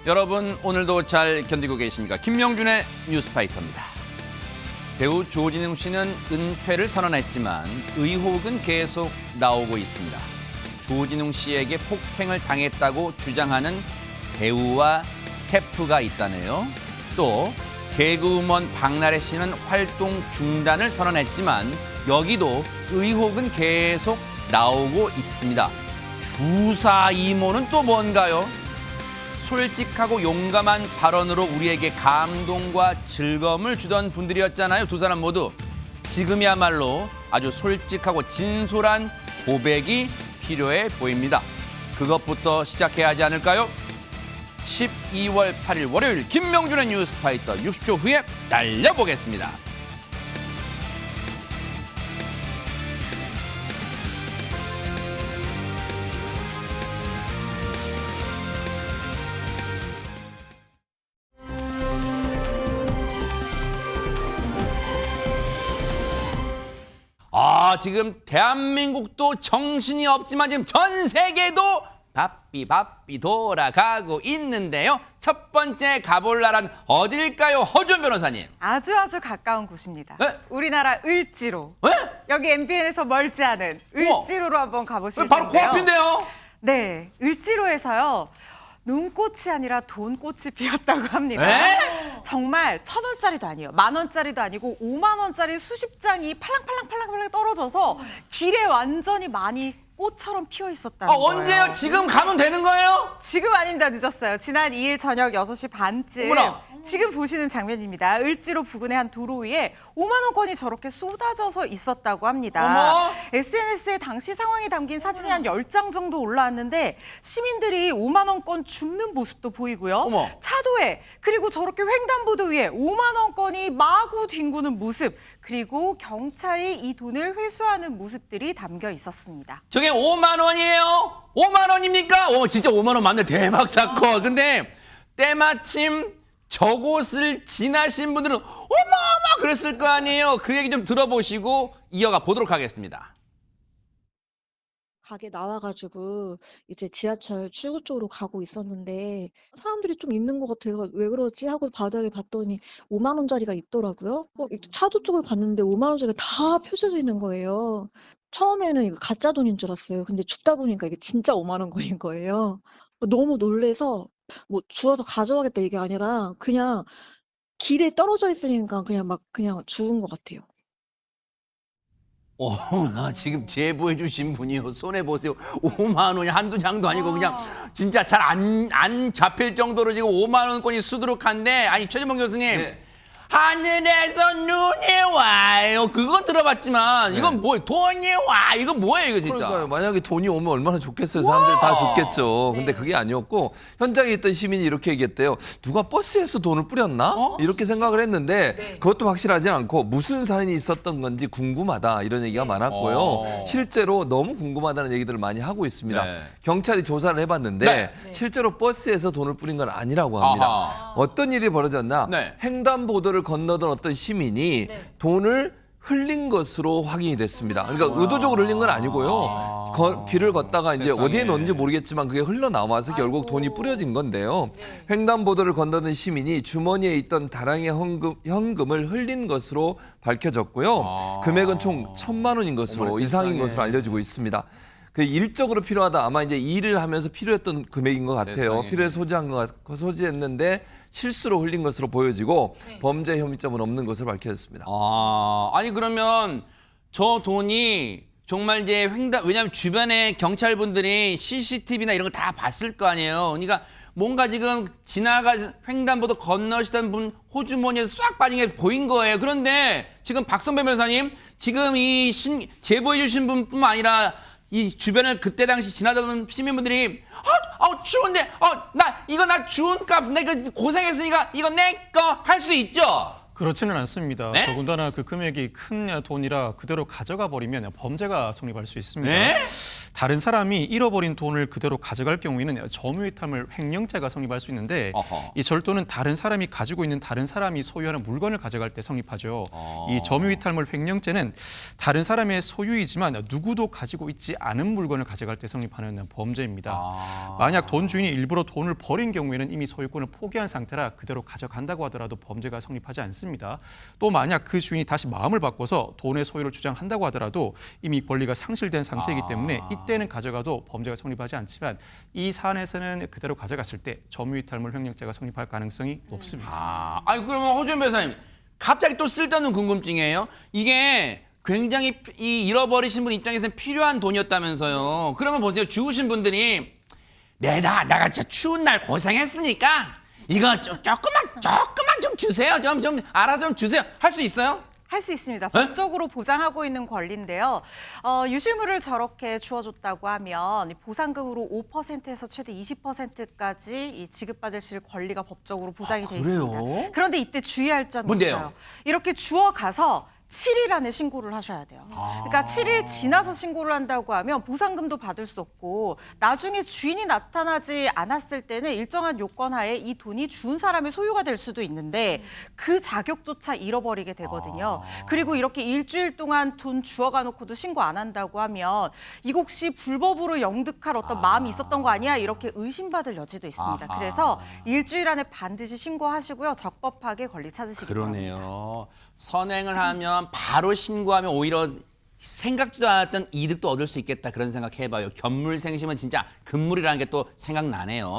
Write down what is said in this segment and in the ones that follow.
여러분 오늘도 잘 견디고 계십니까? 김명준의 뉴스파이터입니다. 배우 조진웅 씨는 은퇴를 선언했지만 의혹은 계속 나오고 있습니다. 조진웅 씨에게 폭행을 당했다고 주장하는 배우와 스태프가 있다네요. 또 개그우먼 박나래 씨는 활동 중단을 선언했지만 여기도 의혹은 계속 나오고 있습니다. 주사 이모는 또 뭔가요? 솔직하고 용감한 발언으로 우리에게 감동과 즐거움을 주던 분들이었잖아요. 두 사람 모두. 지금이야말로 아주 솔직하고 진솔한 고백이 필요해 보입니다. 그것부터 시작해야 하지 않을까요? 12월 8일 월요일 김명준의 뉴스파이터 60초 후에 달려보겠습니다. 지금 대한민국도 정신이 없지만 지금 전 세계도 바삐 돌아가고 있는데요. 첫 번째 가볼 나라는 어딜까요? 허준 변호사님. 아주 가까운 곳입니다. 네? 우리나라 을지로. 네? 여기 MBN에서 멀지 않은 을지로로 한번 가보실 바로 텐데요. 코앞인데요. 네, 을지로에서요. 눈꽃이 아니라 돈꽃이 피었다고 합니다. 에? 정말 1,000원짜리도 아니에요. 10,000원짜리도 아니고 50,000원짜리 수십 장이 팔랑팔랑 떨어져서 길에 완전히 많이 꽃처럼 피어 있었다는 거예요. 언제요? 지금 가면 되는 거예요? 지금 아닙니다. 늦었어요. 지난 2일 저녁 6시 반쯤. 어머나. 지금 보시는 장면입니다. 을지로 부근의 한 도로 위에 5만 원권이 저렇게 쏟아져서 있었다고 합니다. 어머. SNS에 당시 상황이 담긴 사진이 한 10장 정도 올라왔는데 시민들이 5만 원권 줍는 모습도 보이고요. 어머. 차도에 그리고 저렇게 횡단보도 위에 5만 원권이 마구 뒹구는 모습 그리고 경찰이 이 돈을 회수하는 모습들이 담겨 있었습니다. 저게 5만 원이에요? 5만 원입니까? 진짜 5만 원 맞네. 대박 사건. 근데 때마침 저곳을 지나신 분들은 어마어마 그랬을 거 아니에요. 그 얘기 좀 들어보시고 이어가 보도록 하겠습니다. 가게 나와가지고 이제 지하철 출구 쪽으로 가고 있었는데 사람들이 좀 있는 것 같아서 왜 그러지 하고 바닥에 봤더니 5만 원짜리가 있더라고요. 차도 쪽을 봤는데 5만 원짜리가 다 펴져져 있는 거예요. 처음에는 이거 가짜 돈인 줄 알았어요. 근데 줍다 보니까 이게 진짜 5만 원권인 거예요. 너무 놀래서 뭐 주워서 가져가겠다 이게 아니라 그냥 길에 떨어져 있으니까 그냥 죽은 것 같아요. 나 지금 제보해 주신 분이요. 손해 보세요. 5만 원이 한두 장도 아니고 그냥 진짜 잘 안 잡힐 정도로 지금 5만 원권이 수두룩한데 아니 최진봉 교수님. 네. 하늘에서 눈이 와요. 그건 들어봤지만 이건 뭐예요? 돈이 와. 이거 뭐예요, 이거 진짜? 그러니까요. 만약에 돈이 오면 얼마나 좋겠어요. 사람들이 다 좋겠죠. 근데 그게 아니었고 현장에 있던 시민이 이렇게 얘기했대요. 누가 버스에서 돈을 뿌렸나? 이렇게 생각을 했는데 그것도 확실하지 않고 무슨 사연이 있었던 건지 궁금하다 이런 얘기가 많았고요. 실제로 너무 궁금하다는 얘기들을 많이 하고 있습니다. 네. 경찰이 조사를 해봤는데 네. 실제로 버스에서 돈을 뿌린 건 아니라고 합니다. 아하. 어떤 일이 벌어졌나? 네. 횡단보도를 건너던 어떤 시민이 돈을 흘린 것으로 확인이 됐습니다. 그러니까 의도적으로 흘린 건 아니고요. 길을 걷다가 이제 세상에. 어디에 넣었는지 모르겠지만 그게 흘러나와서 결국 돈이 뿌려진 건데요. 횡단보도를 건너던 시민이 주머니에 있던 다량의 현금을 흘린 것으로 밝혀졌고요. 금액은 총 1,000만 원인 것으로 어머나, 이상인 세상에. 것으로 알려지고 있습니다. 그 일적으로 필요하다 아마 이제 일을 하면서 필요했던 금액인 것 같아요. 세상에. 필요해 소지했는데 실수로 흘린 것으로 보여지고 범죄 혐의점은 없는 것으로 밝혀졌습니다. 아니 그러면 저 돈이 정말 이제 왜냐하면 주변에 경찰분들이 CCTV나 이런 거 다 봤을 거 아니에요. 그러니까 뭔가 지금 횡단보도 건너시던 분 호주머니에서 싹 빠진 게 보인 거예요. 그런데 지금 박성배 변호사님 지금 이 제보해 주신 분뿐만 아니라 이 주변을 그때 당시 지나던 시민분들이 추운데 나 주운 값 내가 고생했으니까 이거 내 거 할 수 있죠? 그렇지는 않습니다. 네? 더군다나 그 금액이 큰 돈이라 그대로 가져가 버리면 범죄가 성립할 수 있습니다. 네? 다른 사람이 잃어버린 돈을 그대로 가져갈 경우에는 점유이탈물 횡령죄가 성립할 수 있는데 어허. 이 절도는 다른 사람이 가지고 있는 다른 사람이 소유하는 물건을 가져갈 때 성립하죠. 이 점유이탈물 횡령죄는 다른 사람의 소유이지만 누구도 가지고 있지 않은 물건을 가져갈 때 성립하는 범죄입니다. 만약 돈 주인이 일부러 돈을 버린 경우에는 이미 소유권을 포기한 상태라 그대로 가져간다고 하더라도 범죄가 성립하지 않습니다. 또 만약 그 주인이 다시 마음을 바꿔서 돈의 소유를 주장한다고 하더라도 이미 권리가 상실된 상태이기 때문에 이때는 가져가도 범죄가 성립하지 않지만 이 사안에서는 그대로 가져갔을 때 점유이탈물 횡령죄가 성립할 가능성이 높습니다. 아니 그러면 허준 변호사님 갑자기 또 쓸데없는 궁금증이에요. 이게 굉장히 이 잃어버리신 분 입장에서는 필요한 돈이었다면서요. 그러면 보세요. 죽으신 분들이 내가 진짜 추운 날 고생했으니까 이거 조금만 좀 주세요. 좀 알아서 좀 주세요. 할 수 있어요? 할 수 있습니다. 법적으로 보장하고 있는 권리인데요. 유실물을 저렇게 주어줬다고 하면 보상금으로 5%에서 최대 20%까지 지급받으실 권리가 법적으로 보장이 돼 있습니다. 그래요? 그런데 이때 주의할 점이 뭔데요? 있어요. 이렇게 주워가서 7일 안에 신고를 하셔야 돼요. 그러니까 7일 지나서 신고를 한다고 하면 보상금도 받을 수 없고 나중에 주인이 나타나지 않았을 때는 일정한 요건 하에 이 돈이 준 사람의 소유가 될 수도 있는데 그 자격조차 잃어버리게 되거든요. 그리고 이렇게 일주일 동안 돈 주워가 놓고도 신고 안 한다고 하면 이거 혹시 불법으로 영득할 어떤 마음이 있었던 거 아니야? 이렇게 의심받을 여지도 있습니다. 그래서 일주일 안에 반드시 신고하시고요. 적법하게 권리 찾으시기 바랍니다. 그러네요. 선행을 하면 바로 신고하면 오히려 생각지도 않았던 이득도 얻을 수 있겠다 그런 생각 해봐요. 견물생심은 진짜 금물이라는 게 또 생각나네요.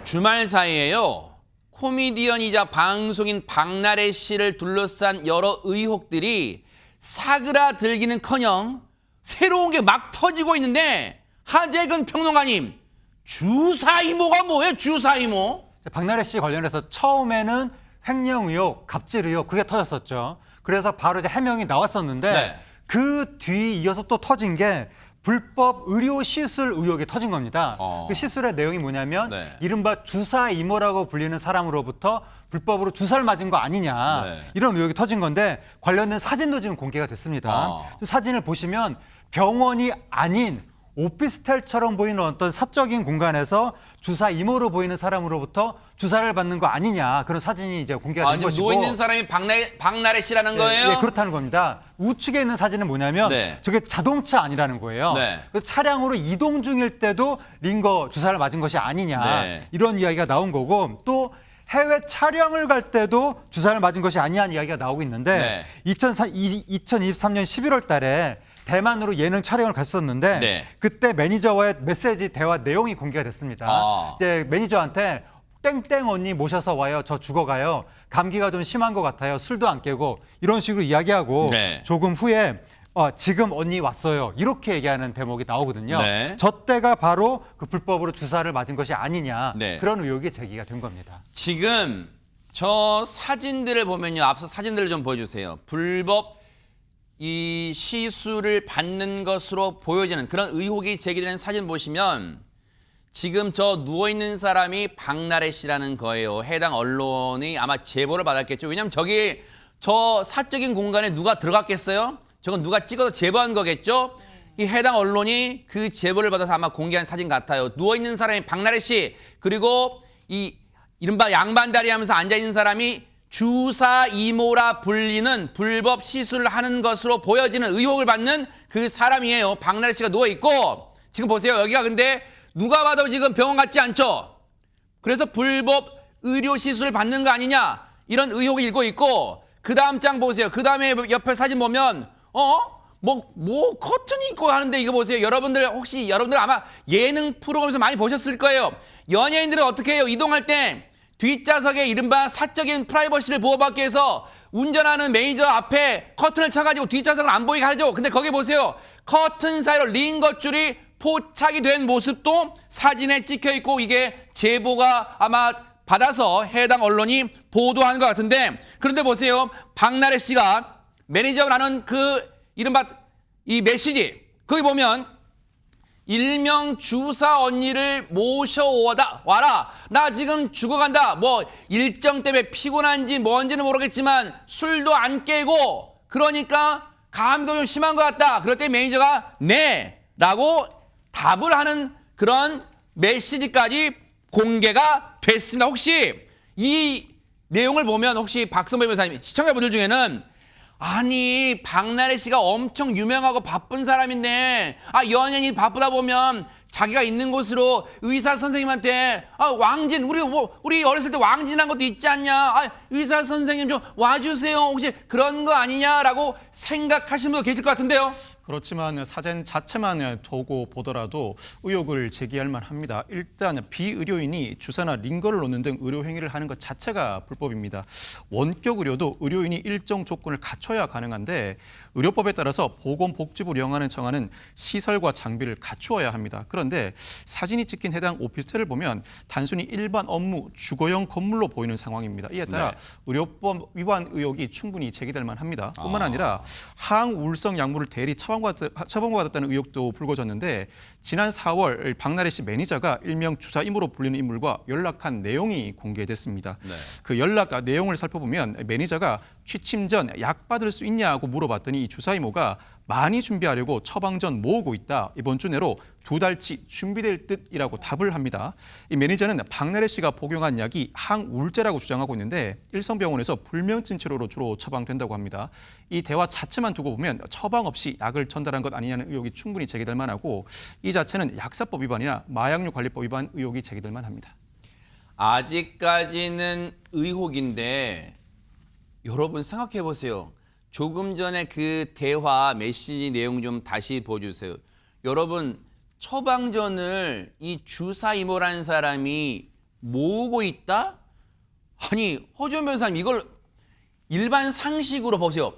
주말 사이에요. 코미디언이자 방송인 박나래 씨를 둘러싼 여러 의혹들이 사그라들기는커녕 새로운 게 막 터지고 있는데 하재근 평론가님, 주사이모가 뭐예요? 주사이모? 박나래 씨 관련해서 처음에는 횡령 의혹, 갑질 의혹 그게 터졌었죠. 그래서 바로 이제 해명이 나왔었는데 네. 그 뒤 이어서 또 터진 게 불법 의료 시술 의혹이 터진 겁니다. 그 시술의 내용이 뭐냐면 네. 이른바 주사이모라고 불리는 사람으로부터 불법으로 주사를 맞은 거 아니냐 네. 이런 의혹이 터진 건데 관련된 사진도 지금 공개가 됐습니다. 사진을 보시면 병원이 아닌 오피스텔처럼 보이는 어떤 사적인 공간에서 주사 이모로 보이는 사람으로부터 주사를 받는 거 아니냐 그런 사진이 이제 공개가 된 지금 것이고 누워 있는 사람이 박나래 씨라는 거예요? 예, 그렇다는 겁니다. 우측에 있는 사진은 뭐냐면 네. 저게 자동차 아니라는 거예요. 네. 그 차량으로 이동 중일 때도 링거 주사를 맞은 것이 아니냐 네. 이런 이야기가 나온 거고 또 해외 촬영을 갈 때도 주사를 맞은 것이 아니냐는 이야기가 나오고 있는데 네. 2023년 11월 달에 대만으로 예능 촬영을 갔었는데 네. 그때 매니저와의 메시지 대화 내용이 공개가 됐습니다. 이제 매니저한테 땡땡 언니 모셔서 와요. 저 죽어가요. 감기가 좀 심한 것 같아요. 술도 안 깨고 이런 식으로 이야기하고 네. 조금 후에 지금 언니 왔어요. 이렇게 얘기하는 대목이 나오거든요. 네. 저 때가 바로 그 불법으로 주사를 맞은 것이 아니냐 네. 그런 의혹이 제기가 된 겁니다. 지금 저 사진들을 보면요. 앞서 사진들을 좀 보여주세요. 불법 이 시술을 받는 것으로 보여지는 그런 의혹이 제기되는 사진 보시면 지금 저 누워있는 사람이 박나래 씨라는 거예요. 해당 언론이 아마 제보를 받았겠죠. 왜냐하면 저기 저 사적인 공간에 누가 들어갔겠어요? 저건 누가 찍어서 제보한 거겠죠? 이 해당 언론이 그 제보를 받아서 아마 공개한 사진 같아요. 누워있는 사람이 박나래 씨 그리고 이 이른바 양반다리 하면서 앉아있는 사람이 주사 이모라 불리는 불법 시술을 하는 것으로 보여지는 의혹을 받는 그 사람이에요. 박나래 씨가 누워있고 지금 보세요. 여기가 근데 누가 봐도 지금 병원 같지 않죠? 그래서 불법 의료 시술을 받는 거 아니냐 이런 의혹이 일고 있고 그 다음 장 보세요. 그 다음에 옆에 사진 보면 커튼이 있고 하는데 이거 보세요. 여러분들 아마 예능 프로그램에서 많이 보셨을 거예요. 연예인들은 어떻게 해요? 이동할 때 뒷좌석에 이른바 사적인 프라이버시를 보호받기 위해서 운전하는 매니저 앞에 커튼을 쳐가지고 뒷좌석을 안 보이게 하죠. 근데 거기 보세요. 커튼 사이로 링거줄이 포착이 된 모습도 사진에 찍혀 있고 이게 제보가 아마 받아서 해당 언론이 보도한 것 같은데 그런데 보세요. 박나래 씨가 매니저라는 그 이른바 이 메시지 거기 보면 일명 주사 언니를 모셔와라. 나 지금 죽어간다. 뭐 일정 때문에 피곤한지 뭔지는 모르겠지만 술도 안 깨고 그러니까 감기도 좀 심한 것 같다. 그럴 때 매니저가 네 라고 답을 하는 그런 메시지까지 공개가 됐습니다. 혹시 이 내용을 보면 혹시 박선배 변호사님 시청자분들 중에는 아니 박나래 씨가 엄청 유명하고 바쁜 사람인데 연예인이 바쁘다 보면 자기가 있는 곳으로 의사 선생님한테 왕진 우리 어렸을 때 왕진한 것도 있지 않냐 의사 선생님 좀 와주세요 혹시 그런 거 아니냐라고 생각하시는 분도 계실 것 같은데요. 그렇지만 사진 자체만 두고 보더라도 의혹을 제기할 만합니다. 일단 비의료인이 주사나 링거를 놓는 등 의료 행위를 하는 것 자체가 불법입니다. 원격 의료도 의료인이 일정 조건을 갖춰야 가능한데 의료법에 따라서 보건복지부 영안에 정하는 시설과 장비를 갖추어야 합니다. 그런데 사진이 찍힌 해당 오피스텔을 보면 단순히 일반 업무 주거용 건물로 보이는 상황입니다. 이에 따라 의료법 위반 의혹이 충분히 제기될 만합니다. 뿐만 아니라 항우울성 약물을 대리 처방받았다는 의혹도 불거졌는데 지난 4월 박나래 씨 매니저가 일명 주사 이모로 불리는 인물과 연락한 내용이 공개됐습니다. 그 연락 내용을 살펴보면 매니저가 취침 전 약 받을 수 있냐고 물어봤더니 이 주사 이모가 많이 준비하려고 처방 전 모으고 있다. 이번 주 내로 2달치 준비될 듯이라고 답을 합니다. 이 매니저는 박나래 씨가 복용한 약이 항우울제라고 주장하고 있는데 일성병원에서 불면증 치료로 주로 처방된다고 합니다. 이 대화 자체만 두고 보면 처방 없이 약을 전달한 것 아니냐는 의혹이 충분히 제기될 만하고 이 자체는 약사법 위반이나 마약류 관리법 위반 의혹이 제기될 만합니다. 아직까지는 의혹인데 여러분 생각해 보세요. 조금 전에 그 대화 메시지 내용 좀 다시 보여주세요. 여러분 처방전을 이 주사 이모라는 사람이 모으고 있다? 아니 허준 변호사님 이걸 일반 상식으로 보세요.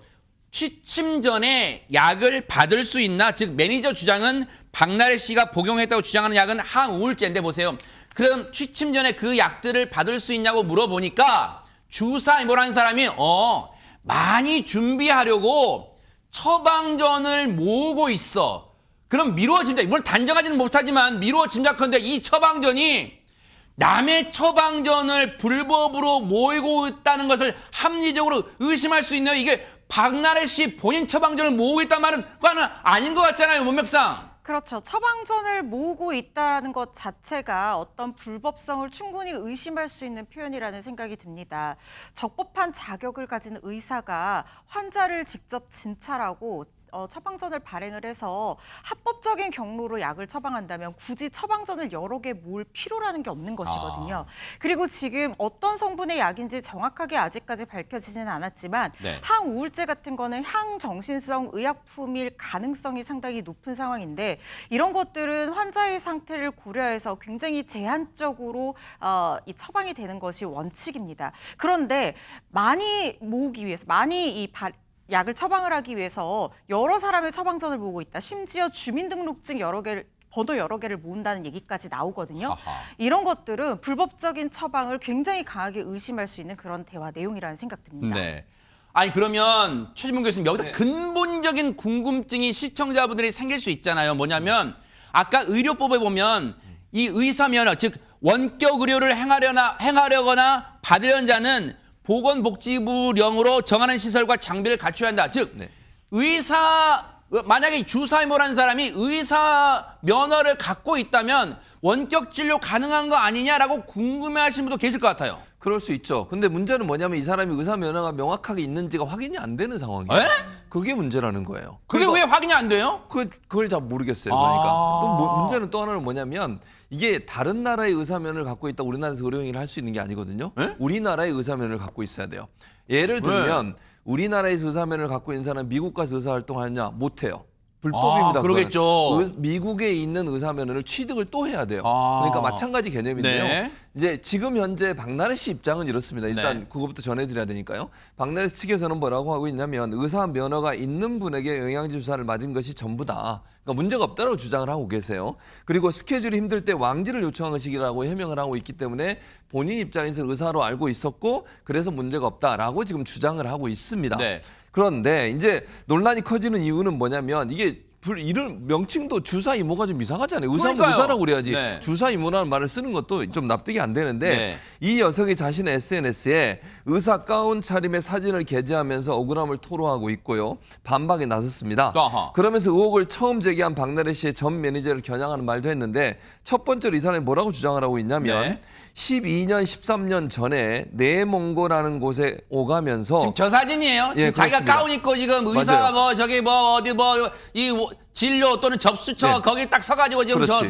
취침 전에 약을 받을 수 있나? 즉 매니저 주장은 박나래 씨가 복용했다고 주장하는 약은 항우울제인데 보세요. 그럼 취침 전에 그 약들을 받을 수 있냐고 물어보니까 주사 이모라는 사람이 많이 준비하려고 처방전을 모으고 있어. 그럼 미루어 짐작, 물론 단정하지는 못하지만 미루어 짐작컨대 이 처방전이 남의 처방전을 불법으로 모으고 있다는 것을 합리적으로 의심할 수 있네요. 이게 박나래 씨 본인 처방전을 모으고 있단 말은 그거는 아닌 것 같잖아요, 문맥상. 그렇죠. 처방전을 모으고 있다는 것 자체가 어떤 불법성을 충분히 의심할 수 있는 표현이라는 생각이 듭니다. 적법한 자격을 가진 의사가 환자를 직접 진찰하고 처방전을 발행을 해서 합법적인 경로로 약을 처방한다면 굳이 처방전을 여러 개 모을 필요라는 게 없는 것이거든요. 그리고 지금 어떤 성분의 약인지 정확하게 아직까지 밝혀지지는 않았지만 항우울제 같은 거는 향정신성 의약품일 가능성이 상당히 높은 상황인데 이런 것들은 환자의 상태를 고려해서 굉장히 제한적으로 이 처방이 되는 것이 원칙입니다. 그런데 많이 모으기 위해서 약을 처방을 하기 위해서 여러 사람의 처방전을 모으고 있다. 심지어 주민등록증 번호 여러 개를 모은다는 얘기까지 나오거든요. 이런 것들은 불법적인 처방을 굉장히 강하게 의심할 수 있는 그런 대화 내용이라는 생각 듭니다. 네. 아니 그러면 최진봉 교수님 여기서 근본적인 궁금증이 시청자분들이 생길 수 있잖아요. 뭐냐면 아까 의료법에 보면 이 의사 면허 즉 원격 의료를 행하려거나 받으려는 자는 보건복지부령으로 정하는 시설과 장비를 갖춰야 한다. 즉 만약에 주사이모라는 사람이 의사 면허를 갖고 있다면 원격 진료 가능한 거 아니냐라고 궁금해하시는 분도 계실 것 같아요. 그럴 수 있죠. 근데 문제는 뭐냐면 이 사람이 의사 면허가 명확하게 있는지가 확인이 안 되는 상황이에요. 에? 그게 문제라는 거예요. 그게 왜 확인이 안 돼요? 그걸 잘 모르겠어요. 그러니까 또 문제는 또 하나는 뭐냐면 이게 다른 나라의 의사면을 갖고 있다 우리나라에서 의료행위를 할 수 있는 게 아니거든요. 에? 우리나라의 의사면을 갖고 있어야 돼요. 예를 들면 우리나라에서 의사면을 갖고 있는 사람은 미국 가서 의사활동하느냐? 못해요. 불법입니다. 그러겠죠. 미국에 있는 의사면허를 취득을 또 해야 돼요. 그러니까 마찬가지 개념인데요. 네. 이제 지금 현재 박나래 씨 입장은 이렇습니다. 일단 네. 그것부터 전해드려야 되니까요. 박나래 씨 측에서는 뭐라고 하고 있냐면 의사 면허가 있는 분에게 영양제 주사를 맞은 것이 전부다. 그러니까 문제가 없다라고 주장을 하고 계세요. 그리고 스케줄이 힘들 때 왕지를 요청한 것이라고 해명을 하고 있기 때문에 본인 입장에서 의사로 알고 있었고 그래서 문제가 없다라고 지금 주장을 하고 있습니다. 네. 그런데 이제 논란이 커지는 이유는 뭐냐면 이게 이런 명칭도 주사 이모가 좀 이상하잖아요. 의사는 그러니까요. 의사라고 그래야지. 네. 주사 이모라는 말을 쓰는 것도 좀 납득이 안 되는데 네. 이 여성이 자신의 SNS에 의사 가운 차림의 사진을 게재하면서 억울함을 토로하고 있고요. 반박에 나섰습니다. 아하. 그러면서 의혹을 처음 제기한 박나래 씨의 전 매니저를 겨냥하는 말도 했는데 첫 번째로 이 사람이 뭐라고 주장을 하고 있냐면 네. 12년, 13년 전에 내몽고라는 곳에 오가면서 지금 저 사진이에요. 지금 예, 자기가 그렇습니다. 가운 입고 지금 의사 맞아요. 뭐 저기 뭐 어디 뭐 이 진료 또는 접수처 네. 거기 딱 서가지고 지금 그렇지.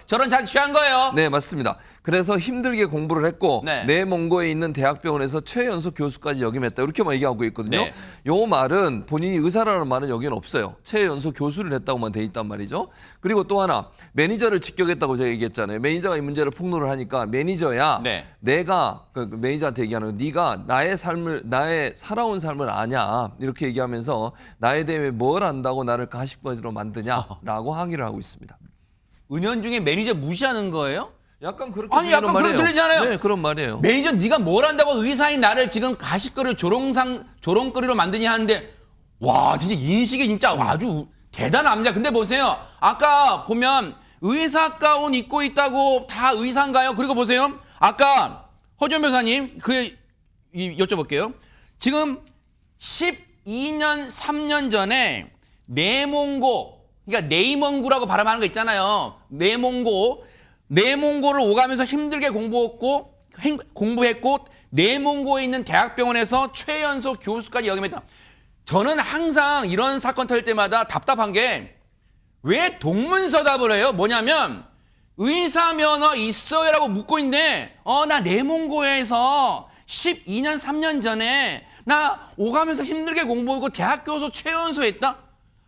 저런 자기 취한 거예요. 네, 맞습니다. 그래서 힘들게 공부를 했고 네. 내몽고에 있는 대학병원에서 최연소 교수까지 역임했다. 이렇게만 얘기하고 있거든요. 네. 요 말은 본인이 의사라는 말은 여기는 없어요. 최연소 교수를 했다고만 돼 있단 말이죠. 그리고 또 하나 매니저를 직격했다고 제가 얘기했잖아요. 매니저가 이 문제를 폭로를 하니까 매니저야 네. 내가 그 매니저한테 얘기하는 거 네가 나의 살아온 삶을 아냐 이렇게 얘기하면서 나에 대해 뭘 안다고 나를 가십거지로 만드냐라고 항의를 하고 있습니다. 은연중에 매니저 무시하는 거예요? 약간 그렇게 아니, 약간 들리는 그런 들리잖아요. 네, 그런 말이에요. 매니저 네가 뭘 한다고 의사인 나를 지금 가십거리 조롱거리로 만드냐 하는데 와 진짜 인식이 진짜 아주 대단합니다. 근데 보세요. 아까 보면 의사 가운 입고 있다고 다 의사인가요? 그리고 보세요. 아까 허준 변호사님 여쭤볼게요. 지금 12년 3년 전에 내몽고 그러니까 네이몽구라고 발음하는 거 있잖아요. 네몽고를 오가면서 힘들게 공부했고 내몽고에 있는 대학병원에서 최연소 교수까지 역임했다. 저는 항상 이런 사건 터질 때마다 답답한 게 왜 동문서답을 해요? 뭐냐면 의사 면허 있어요라고 묻고 있는데 나 내몽고에서 12년 3년 전에 나 오가면서 힘들게 공부하고 대학 교수 최연소 했다?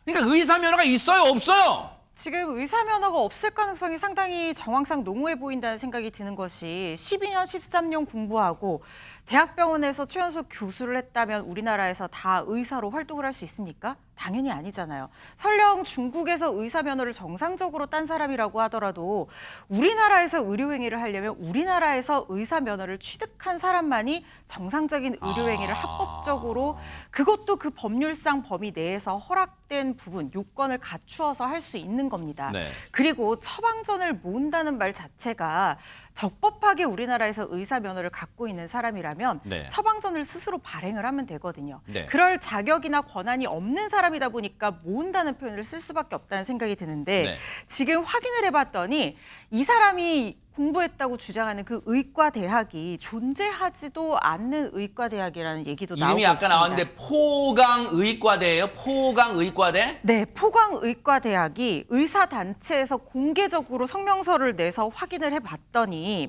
그러니까 의사 면허가 있어요 없어요? 지금 의사 면허가 없을 가능성이 상당히 정황상 농후해 보인다는 생각이 드는 것이 12년, 13년 공부하고 대학병원에서 최연소 교수를 했다면 우리나라에서 다 의사로 활동을 할 수 있습니까? 당연히 아니잖아요. 설령 중국에서 의사 면허를 정상적으로 딴 사람이라고 하더라도 우리나라에서 의료행위를 하려면 우리나라에서 의사 면허를 취득한 사람만이 정상적인 의료행위를 합법적으로 그것도 그 법률상 범위 내에서 허락된 부분, 요건을 갖추어서 할 수 있는 겁니다. 네. 그리고 처방전을 모은다는 말 자체가 적법하게 우리나라에서 의사 면허를 갖고 있는 사람이라면 네. 처방전을 스스로 발행을 하면 되거든요. 네. 그럴 자격이나 권한이 없는 사람이다 보니까 모은다는 표현을 쓸 수밖에 없다는 생각이 드는데 네. 지금 확인을 해봤더니 이 사람이 공부했다고 주장하는 그 의과대학이 존재하지도 않는 의과대학이라는 얘기도 나오고 이름이 아까 있습니다. 나왔는데 포강의과대예요? 포강의과대? 네, 포강의과대학이 의사단체에서 공개적으로 성명서를 내서 확인을 해봤더니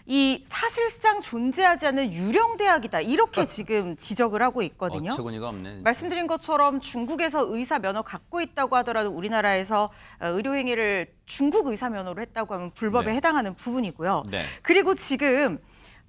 이 사실상 존재하지 않는 유령대학이다. 이렇게 지금 지적을 하고 있거든요. 어처구니가 없네. 말씀드린 것처럼 중국에서 의사 면허 갖고 있다고 하더라도 우리나라에서 의료행위를 중국 의사 면허로 했다고 하면 불법에 네. 해당하는 부분이고요. 네. 그리고 지금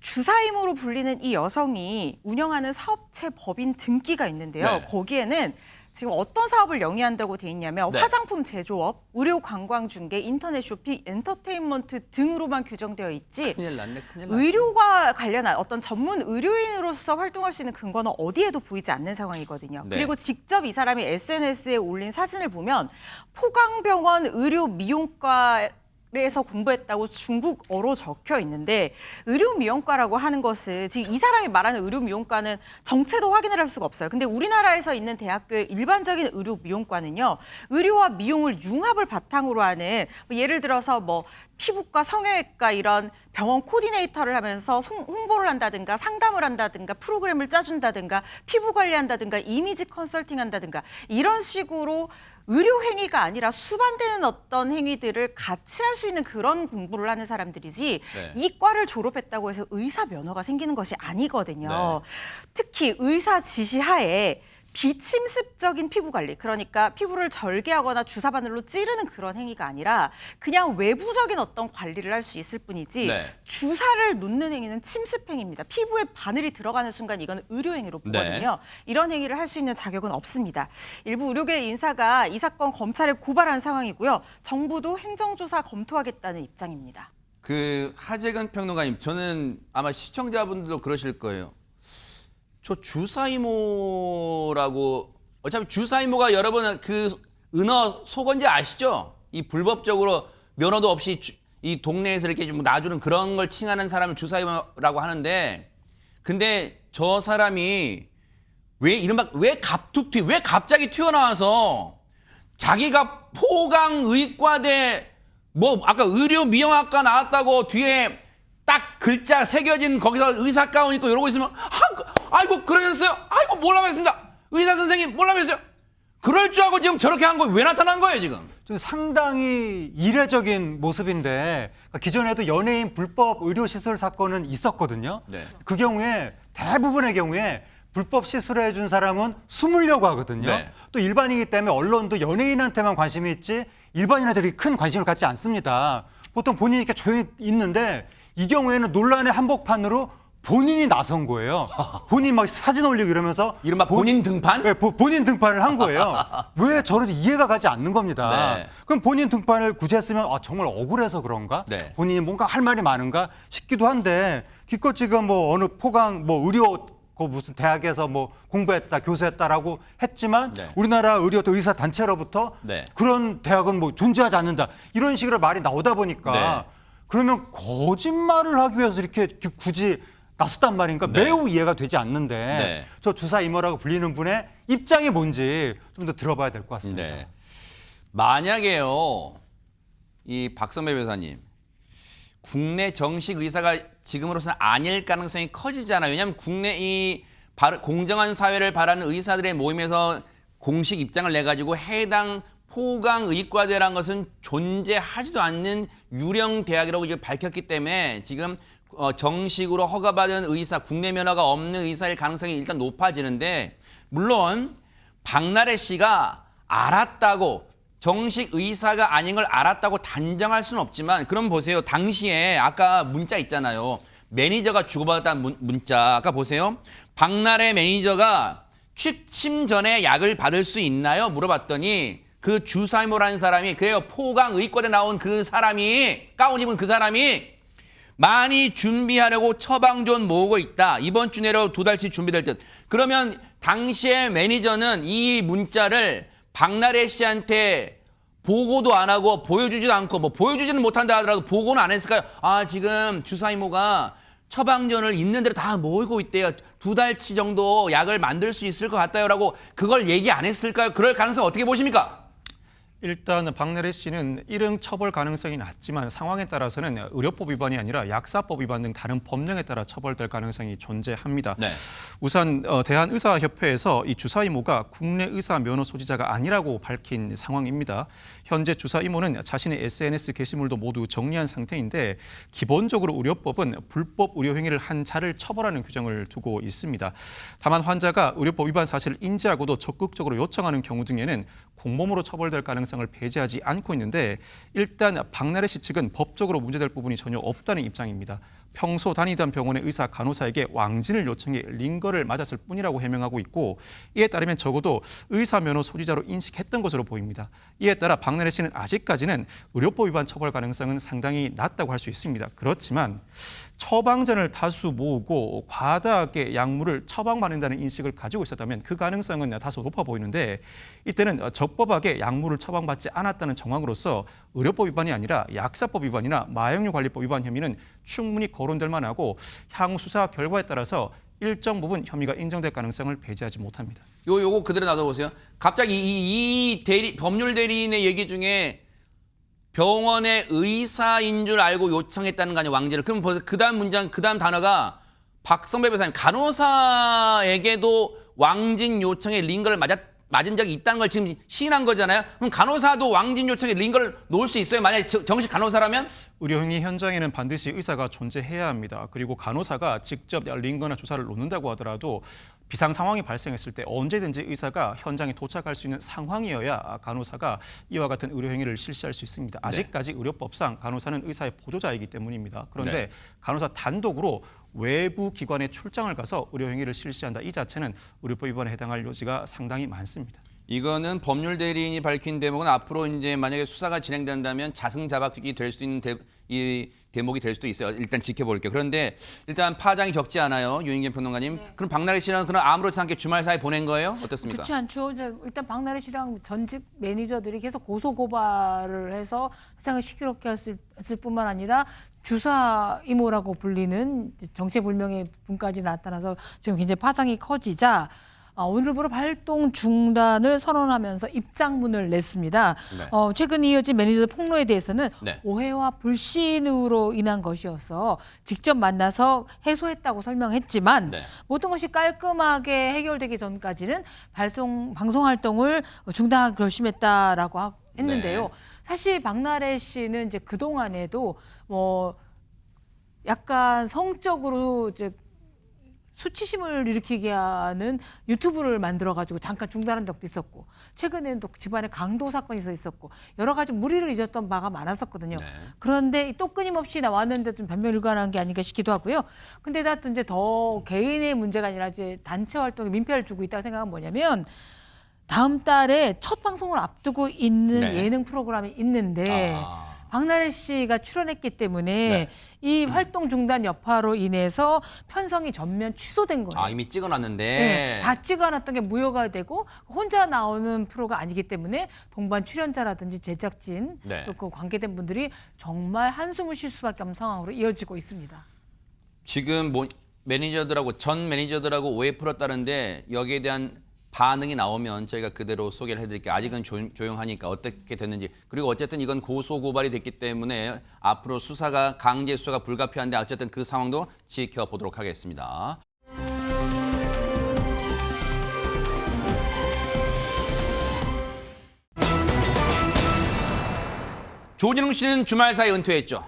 주사임으로 불리는 이 여성이 운영하는 사업체 법인 등기가 있는데요. 네. 거기에는 지금 어떤 사업을 영위한다고 돼 있냐면 네. 화장품 제조업, 의료 관광 중개, 인터넷 쇼핑, 엔터테인먼트 등으로만 규정되어 있지 큰일 났네. 의료와 관련한 어떤 전문 의료인으로서 활동할 수 있는 근거는 어디에도 보이지 않는 상황이거든요. 네. 그리고 직접 이 사람이 SNS에 올린 사진을 보면 포강병원 의료 미용과 에서 공부했다고 중국어로 적혀 있는데 의료미용과라고 하는 것은 지금 이 사람이 말하는 의료미용과는 정체도 확인을 할 수가 없어요. 근데 우리나라에서 있는 대학교의 일반적인 의료미용과는요. 의료와 미용을 융합을 바탕으로 하는 예를 들어서 뭐 피부과, 성형외과 이런 병원 코디네이터를 하면서 홍보를 한다든가 상담을 한다든가 프로그램을 짜준다든가 피부 관리한다든가 이미지 컨설팅 한다든가 이런 식으로 의료 행위가 아니라 수반되는 어떤 행위들을 같이 할 수 있는 그런 공부를 하는 사람들이지 네. 이 과를 졸업했다고 해서 의사 면허가 생기는 것이 아니거든요. 네. 특히 의사 지시하에 비침습적인 피부 관리, 그러니까 피부를 절개하거나 주사 바늘로 찌르는 그런 행위가 아니라 그냥 외부적인 어떤 관리를 할 수 있을 뿐이지 네. 주사를 놓는 행위는 침습 행위입니다. 피부에 바늘이 들어가는 순간 이건 의료 행위로 보거든요. 네. 이런 행위를 할 수 있는 자격은 없습니다. 일부 의료계 인사가 이 사건 검찰에 고발한 상황이고요. 정부도 행정조사 검토하겠다는 입장입니다. 그 하재근 평론가님, 저는 아마 시청자분들도 그러실 거예요. 저 주사이모라고 어차피 주사이모가 여러 번 그 은어 소건제 아시죠? 이 불법적으로 면허도 없이 이 동네에서 이렇게 좀 놔주는 그런 걸 칭하는 사람을 주사이모라고 하는데, 근데 저 사람이 왜 갑자기 튀어나와서 자기가 포강의과대 뭐 아까 의료 미용학과 나왔다고 뒤에 딱 글자 새겨진 거기서 의사 가운 입고 이러고 있으면 아이고 그러셨어요? 아이고 몰라봤습니다. 의사 선생님 몰라봤어요? 그럴 줄 알고 지금 저렇게 한 거 왜 나타난 거예요 지금? 좀 상당히 이례적인 모습인데 그러니까 기존에도 연예인 불법 의료 시술 사건은 있었거든요. 네. 그 경우에 대부분의 경우에 불법 시술해 준 사람은 숨으려고 하거든요. 네. 또 일반인이기 때문에 언론도 연예인한테만 관심이 있지 일반인한테 큰 관심을 갖지 않습니다. 보통 본인이 이렇게 조용히 있는데 이 경우에는 논란의 한복판으로 본인이 나선 거예요. 본인 막 사진 올리고 이러면서 이른바 본인 등판? 네, 본인 등판을 한 거예요. 왜 저런지 이해가 가지 않는 겁니다. 네. 그럼 본인 등판을 굳이 했으면 정말 억울해서 그런가? 네. 본인이 뭔가 할 말이 많은가 싶기도 한데 기껏 지금 뭐 어느 포강 뭐 의료 그 무슨 대학에서 뭐 공부했다 교수했다라고 했지만 네. 우리나라 의료 의사 단체로부터 네. 그런 대학은 뭐 존재하지 않는다 이런 식으로 말이 나오다 보니까 네. 그러면 거짓말을 하기 위해서 이렇게 굳이 나섰단 말인가 네. 매우 이해가 되지 않는데 네. 저 주사 이모라고 불리는 분의 입장이 뭔지 좀 더 들어봐야 될 것 같습니다. 네. 만약에요, 이 박선배 변호사님, 국내 정식 의사가 지금으로서는 아닐 가능성이 커지잖아요. 왜냐하면 국내 이 공정한 사회를 바라는 의사들의 모임에서 공식 입장을 내가지고 해당 포강의과대라는 것은 존재하지도 않는 유령 대학이라고 이제 밝혔기 때문에 지금 정식으로 허가받은 의사, 국내 면허가 없는 의사일 가능성이 일단 높아지는데, 물론 박나래 씨가 알았다고 정식 의사가 아닌 걸 알았다고 단정할 수는 없지만, 그럼 보세요. 당시에 아까 문자 있잖아요. 매니저가 주고받았다는 문자. 아까 보세요. 박나래 매니저가 취침 전에 약을 받을 수 있나요? 물어봤더니 그 주사이모라는 사람이, 그래요, 포강의과대 나온 그 사람이, 가운 입은 그 사람이 많이 준비하려고 처방전 모으고 있다. 이번 주 내로 2달치 준비될 듯. 그러면 당시에 매니저는 이 문자를 박나래 씨한테 보고도 안 하고 보여주지도 않고, 뭐 보여주지는 못한다 하더라도 보고는 안 했을까요? 지금 주사이모가 처방전을 있는 대로 다 모으고 있대요. 2달치 정도 약을 만들 수 있을 것 같다요라고 그걸 얘기 안 했을까요? 그럴 가능성 어떻게 보십니까? 일단 박나래 씨는 일응 처벌 가능성이 낮지만 상황에 따라서는 의료법 위반이 아니라 약사법 위반 등 다른 법령에 따라 처벌될 가능성이 존재합니다. 네. 우선 대한의사협회에서 이 주사이모가 국내 의사 면허 소지자가 아니라고 밝힌 상황입니다. 현재 주사이모는 자신의 SNS 게시물도 모두 정리한 상태인데, 기본적으로 의료법은 불법 의료 행위를 한 자를 처벌하는 규정을 두고 있습니다. 다만 환자가 의료법 위반 사실을 인지하고도 적극적으로 요청하는 경우 등에는 공범으로 처벌될 가능성을 배제하지 않고 있는데, 일단 박나래 씨 측은 법적으로 문제될 부분이 전혀 없다는 입장입니다. 평소 다니던 병원의 의사 간호사에게 왕진을 요청해 링거를 맞았을 뿐이라고 해명하고 있고, 이에 따르면 적어도 의사 면허 소지자로 인식했던 것으로 보입니다. 이에 따라 박나래 씨는 아직까지는 의료법 위반 처벌 가능성은 상당히 낮다고 할 수 있습니다. 그렇지만 처방전을 다수 모으고 과다하게 약물을 처방받는다는 인식을 가지고 있었다면 그 가능성은 다소 높아 보이는데, 이때는 적법하게 약물을 처방받지 않았다는 정황으로서 의료법 위반이 아니라 약사법 위반이나 마약류 관리법 위반 혐의는 충분히 거론될 만하고, 향후 수사 결과에 따라서 일정 부분 혐의가 인정될 가능성을 배제하지 못합니다. 요거 그대로 놔둬보세요. 갑자기 이 법률 대리인의 얘기 중에 병원의 의사인 줄 알고 요청했다는 거 아니에요, 왕진을. 그럼 벌써 그 다음 단어가 박선배 변호사님, 간호사에게도 왕진 요청에 링거를 맞은 적이 있다는 걸 지금 시인한 거잖아요. 그럼 간호사도 왕진 요청에 링거를 놓을 수 있어요? 만약에 정식 간호사라면? 의료행위 현장에는 반드시 의사가 존재해야 합니다. 그리고 간호사가 직접 링거나 주사를 놓는다고 하더라도 비상 상황이 발생했을 때 언제든지 의사가 현장에 도착할 수 있는 상황이어야 간호사가 이와 같은 의료행위를 실시할 수 있습니다. 아직까지 의료법상 간호사는 의사의 보조자이기 때문입니다. 그런데 간호사 단독으로 외부 기관에 출장을 가서 의료행위를 실시한다, 이 자체는 의료법 위반에 해당할 여지가 상당히 많습니다. 이거는 법률 대리인이 밝힌 대목은 앞으로 이제 만약에 수사가 진행된다면 자승자박이 될 수 있는 이 대목이 될 수도 있어요. 일단 지켜볼게요. 그런데 일단 파장이 적지 않아요, 유인경 평론가님. 그럼 박나래 씨는 그런 아무렇지 않게 주말 사이 보낸 거예요? 어떻습니까? 그렇지 않죠. 이제 일단 박나래 씨랑 전직 매니저들이 계속 고소 고발을 해서 세상을 시끄럽게 했을 뿐만 아니라 주사 이모라고 불리는 정체불명의 분까지 나타나서 지금 굉장히 파장이 커지자 오늘부로 활동 중단을 선언하면서 입장문을 냈습니다. 네. 최근 이어진 매니저 폭로에 대해서는 네. 오해와 불신으로 인한 것이어서 직접 만나서 해소했다고 설명했지만 네. 모든 것이 깔끔하게 해결되기 전까지는 방송 활동을 중단하기로 결심했다라고 했는데요. 네. 사실 박나래 씨는 이제 그 동안에도 뭐 약간 성적으로 이제 수치심을 일으키게 하는 유튜브를 만들어가지고 잠깐 중단한 적도 있었고 최근에는 또 집안에 강도 사건이 있었고 여러 가지 무리를 잊었던 바가 많았었거든요. 네. 그런데 또 끊임없이 나왔는데 좀 변명일관한 게 아닌가 싶기도 하고요. 근데 나도 이제 더 개인의 문제가 아니라 이제 단체 활동에 민폐를 주고 있다고 생각은 뭐냐면 다음 달에 첫 방송을 앞두고 있는 네. 예능 프로그램이 있는데 박나래 씨가 출연했기 때문에 네. 이 활동 중단 여파로 인해서 편성이 전면 취소된 거예요. 이미 찍어놨는데. 네, 다 찍어놨던 게 무효가 되고 혼자 나오는 프로가 아니기 때문에 동반 출연자라든지 제작진 네. 또 그 관계된 분들이 정말 한숨을 쉴 수밖에 없는 상황으로 이어지고 있습니다. 지금 전 매니저들하고 오해 풀었다는데 여기에 대한 반응이 나오면 저희가 그대로 소개를 해드릴게요. 아직은 조용하니까 어떻게 됐는지. 그리고 어쨌든 이건 고소 고발이 됐기 때문에 앞으로 강제 수사가 불가피한데 어쨌든 그 상황도 지켜보도록 하겠습니다. 조진웅 씨는 주말 사이 은퇴했죠.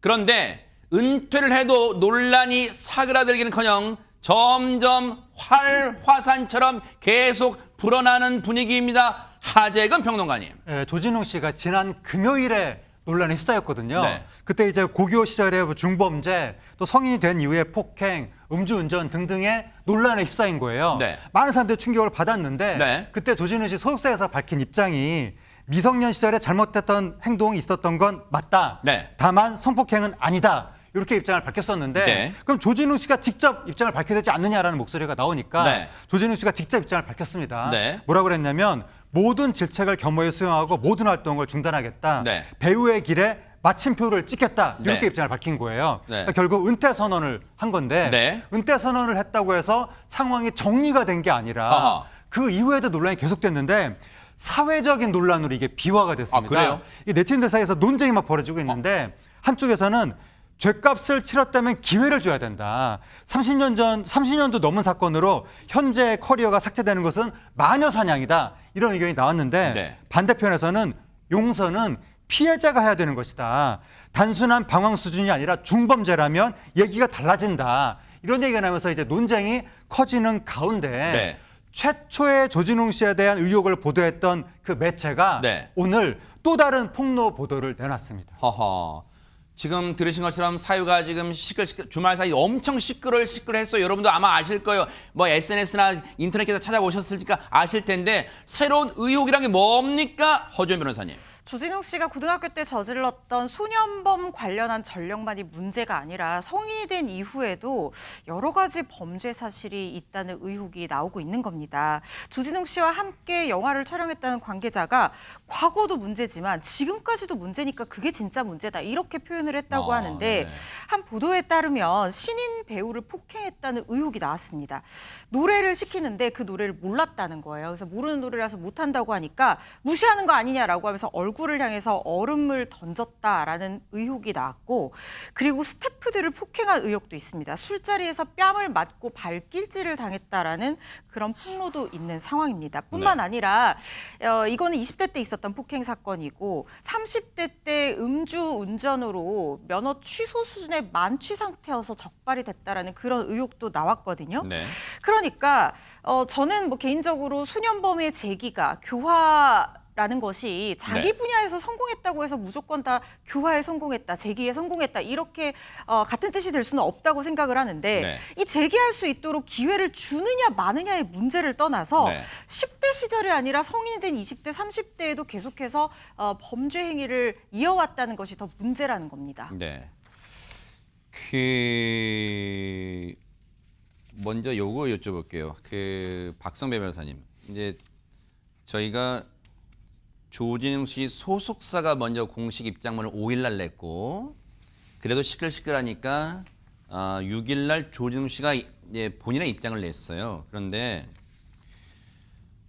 그런데 은퇴를 해도 논란이 사그라들기는커녕 점점 활화산처럼 계속 불어나는 분위기입니다. 하재근 평론가님. 조진웅 씨가 지난 금요일에 논란에 휩싸였거든요. 네. 그때 이제 고교 시절에 중범죄, 또 성인이 된 이후에 폭행, 음주운전 등등의 논란에 휩싸인 거예요. 네. 많은 사람들이 충격을 받았는데 네. 그때 조진웅 씨 소속사에서 밝힌 입장이 미성년 시절에 잘못했던 행동이 있었던 건 맞다. 네. 다만 성폭행은 아니다. 이렇게 입장을 밝혔었는데 네. 그럼 조진웅 씨가 직접 입장을 밝혀야 되지 않느냐라는 목소리가 나오니까 네. 조진웅 씨가 직접 입장을 밝혔습니다. 네. 뭐라고 그랬냐면 모든 질책을 겸허히 수용하고 모든 활동을 중단하겠다. 네. 배우의 길에 마침표를 찍겠다. 이렇게 네. 입장을 밝힌 거예요. 네. 그러니까 결국 은퇴 선언을 한 건데 네. 은퇴 선언을 했다고 해서 상황이 정리가 된 게 아니라 아하. 그 이후에도 논란이 계속됐는데 사회적인 논란으로 이게 비화가 됐습니다. 그래요? 이 네티즌들 사이에서 논쟁이 막 벌어지고 있는데 한쪽에서는 죄값을 치렀다면 기회를 줘야 된다. 30년도 넘은 사건으로 현재 커리어가 삭제되는 것은 마녀 사냥이다. 이런 의견이 나왔는데 네. 반대편에서는 용서는 피해자가 해야 되는 것이다. 단순한 방황 수준이 아니라 중범죄라면 얘기가 달라진다. 이런 얘기가 나면서 이제 논쟁이 커지는 가운데 네. 최초의 조진웅 씨에 대한 의혹을 보도했던 그 매체가 네. 오늘 또 다른 폭로 보도를 내놨습니다. 허허. 지금 들으신 것처럼 사유가 지금 주말 사이 엄청 시끌했어요. 여러분도 아마 아실 거예요. 뭐 SNS나 인터넷에서 찾아보셨으니까 아실 텐데 새로운 의혹이란 게 뭡니까? 허주연 변호사님. 주진웅 씨가 고등학교 때 저질렀던 소년범 관련한 전력만이 문제가 아니라 성인이 된 이후에도 여러 가지 범죄 사실이 있다는 의혹이 나오고 있는 겁니다. 주진웅 씨와 함께 영화를 촬영했다는 관계자가 과거도 문제지만 지금까지도 문제니까 그게 진짜 문제다 이렇게 표현을 했다고 하는데 네. 한 보도에 따르면 신인 배우를 폭행했다는 의혹이 나왔습니다. 노래를 시키는데 그 노래를 몰랐다는 거예요. 그래서 모르는 노래라서 못한다고 하니까 무시하는 거 아니냐라고 하면서 얼굴을 향해서 얼음을 던졌다라는 의혹이 나왔고 그리고 스태프들을 폭행한 의혹도 있습니다. 술자리에서 뺨을 맞고 발길질을 당했다라는 그런 폭로도 있는 상황입니다. 뿐만 네. 아니라 이거는 20대 때 있었던 폭행 사건이고 30대 때 음주운전으로 면허 취소 수준의 만취 상태여서 적발이 됐다라는 그런 의혹도 나왔거든요. 네. 그러니까 저는 뭐 개인적으로 소년범의 제기가 교화 라는 것이 자기 네. 분야에서 성공했다고 해서 무조건 다 교화에 성공했다, 재기에 성공했다 이렇게 같은 뜻이 될 수는 없다고 생각을 하는데 네. 이 재기할 수 있도록 기회를 주느냐 마느냐의 문제를 떠나서 네. 10대 시절이 아니라 성인이 된 20대, 30대에도 계속해서 범죄 행위를 이어왔다는 것이 더 문제라는 겁니다. 네. 먼저 요거 여쭤볼게요. 박성배 변호사님. 이제 저희가 조진웅 씨 소속사가 먼저 공식 입장문을 5일 날 냈고 그래도 시끌시끌하니까 6일 날 조진웅 씨가 이제 본인의 입장을 냈어요. 그런데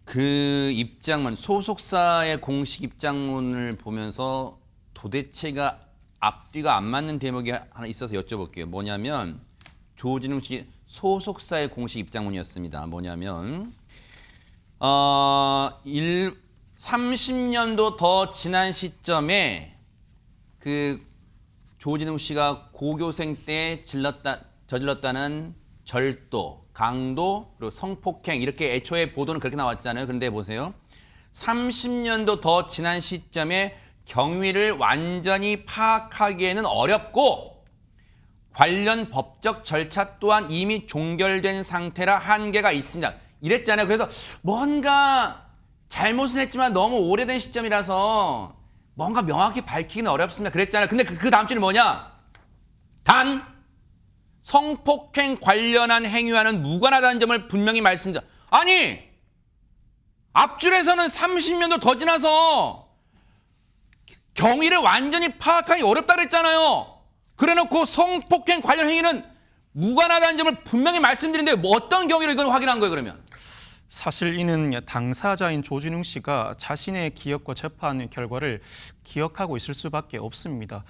그 입장문 소속사의 공식 입장문을 보면서 도대체가 앞뒤가 안 맞는 대목이 하나 있어서 여쭤볼게요. 뭐냐면 조진웅 씨 소속사의 공식 입장문이었습니다. 뭐냐면 30년도 더 지난 시점에 그 조진웅 씨가 고교생 때 저질렀다는 절도, 강도, 그리고 성폭행 이렇게 애초에 보도는 그렇게 나왔잖아요. 그런데 보세요. 30년도 더 지난 시점에 경위를 완전히 파악하기에는 어렵고 관련 법적 절차 또한 이미 종결된 상태라 한계가 있습니다. 이랬잖아요. 그래서 뭔가 잘못은 했지만 너무 오래된 시점이라서 뭔가 명확히 밝히기는 어렵습니다. 그랬잖아요. 근데 그 다음 줄이 뭐냐? 단 성폭행 관련한 행위와는 무관하다는 점을 분명히 말씀드립니다. 아니 앞줄에서는 30년도 더 지나서 경위를 완전히 파악하기 어렵다 그랬잖아요. 그래놓고 성폭행 관련 행위는 무관하다는 점을 분명히 말씀드리는데 뭐 어떤 경위로 이걸 확인한 거예요 그러면? 사실 이는 당사자인 조진웅 씨가 자신의 기억과 재판 결과를 기억하고 있을 수밖에 없습니다.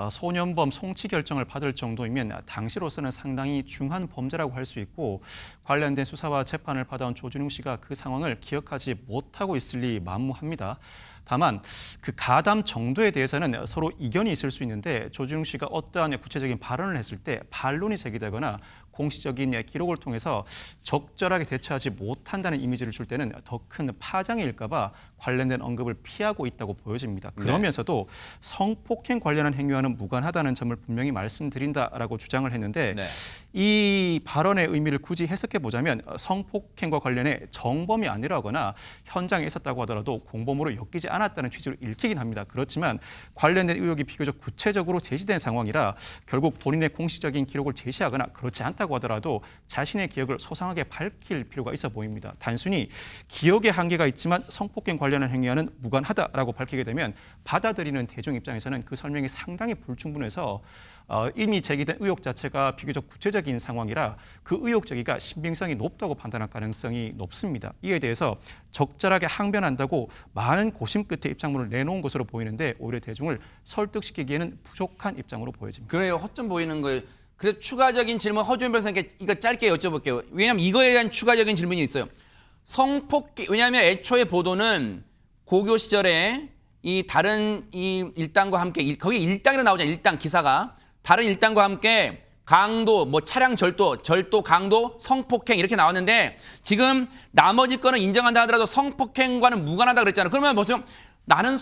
소년범 송치 결정을 받을 정도이면 당시로서는 상당히 중한 범죄라고 할 수 있고 관련된 수사와 재판을 받아온 조진웅 씨가 그 상황을 기억하지 못하고 있을 리 만무합니다. 다만 그 가담 정도에 대해서는 서로 이견이 있을 수 있는데 조진웅 씨가 어떠한 구체적인 발언을 했을 때 반론이 제기되거나 공식적인 기록을 통해서 적절하게 대처하지 못한다는 이미지를 줄 때는 더 큰 파장이 일까 봐 관련된 언급을 피하고 있다고 보여집니다. 그러면서도 성폭행 관련한 행위와는 무관하다는 점을 분명히 말씀드린다라고 주장을 했는데 네. 이 발언의 의미를 굳이 해석해 보자면 성폭행과 관련해 정범이 아니라거나 현장에 있었다고 하더라도 공범으로 엮이지 않았다는 취지로 읽히긴 합니다. 그렇지만 관련된 의혹이 비교적 구체적으로 제시된 상황이라 결국 본인의 공식적인 기록을 제시하거나 그렇지 않다고 하더라도 자신의 기억을 소상하게 밝힐 필요가 있어 보입니다. 단순히 기억에 한계가 있지만 성폭행 관련한 행위와는 무관하다라고 밝히게 되면 받아들이는 대중 입장에서는 그 설명이 상당히 불충분해서 이미 제기된 의혹 자체가 비교적 구체적인 상황이라 그 의혹 제기가 신빙성이 높다고 판단할 가능성이 높습니다. 이에 대해서 적절하게 항변한다고 많은 고심 끝에 입장문을 내놓은 것으로 보이는데 오히려 대중을 설득시키기에는 부족한 입장으로 보여집니다. 그래요. 허점 보이는 거예요. 그래서 추가적인 질문 허주현 변호사님께 이거 짧게 여쭤볼게요. 왜냐하면 이거에 대한 추가적인 질문이 있어요. 왜냐하면 애초에 보도는 고교 시절에 이 다른 이 일당과 함께 거기 일당이라 나오잖아요. 일당 기사가 다른 일당과 함께 강도, 뭐 차량 절도, 강도, 성폭행 이렇게 나왔는데 지금 나머지 거는 인정한다 하더라도 성폭행과는 무관하다 그랬잖아요. 그러면 보세요. 나는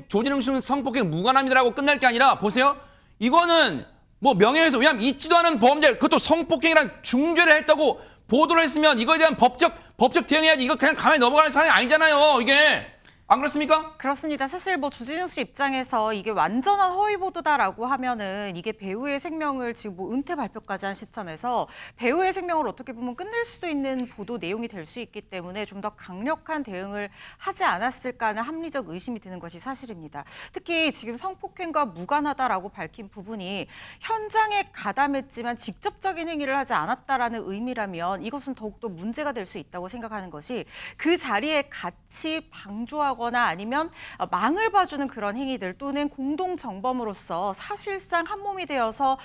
조진웅 씨는 성폭행 무관합니다라고 끝날 게 아니라 보세요. 이거는 뭐 명예훼손, 왜냐하면 있지도 않은 범죄, 그것도 성폭행이란 중죄를 했다고 보도를 했으면 이거에 대한 법적 대응해야지. 이거 그냥 가만히 넘어가는 사안이 아니잖아요. 이게. 안 그렇습니까? 그렇습니다. 사실 뭐 주진웅 씨 입장에서 이게 완전한 허위 보도다라고 하면은 이게 배우의 생명을 지금 뭐 은퇴 발표까지 한 시점에서 배우의 생명을 어떻게 보면 끝낼 수도 있는 보도 내용이 될 수 있기 때문에 좀 더 강력한 대응을 하지 않았을까 하는 합리적 의심이 드는 것이 사실입니다. 특히 지금 성폭행과 무관하다라고 밝힌 부분이 현장에 가담했지만 직접적인 행위를 하지 않았다라는 의미라면 이것은 더욱더 문제가 될 수 있다고 생각하는 것이 그 자리에 같이 방조하고 아니면 망을 봐주는 그런 행위들 또는 공동 정범으로서 사실상 한 몸이 되어서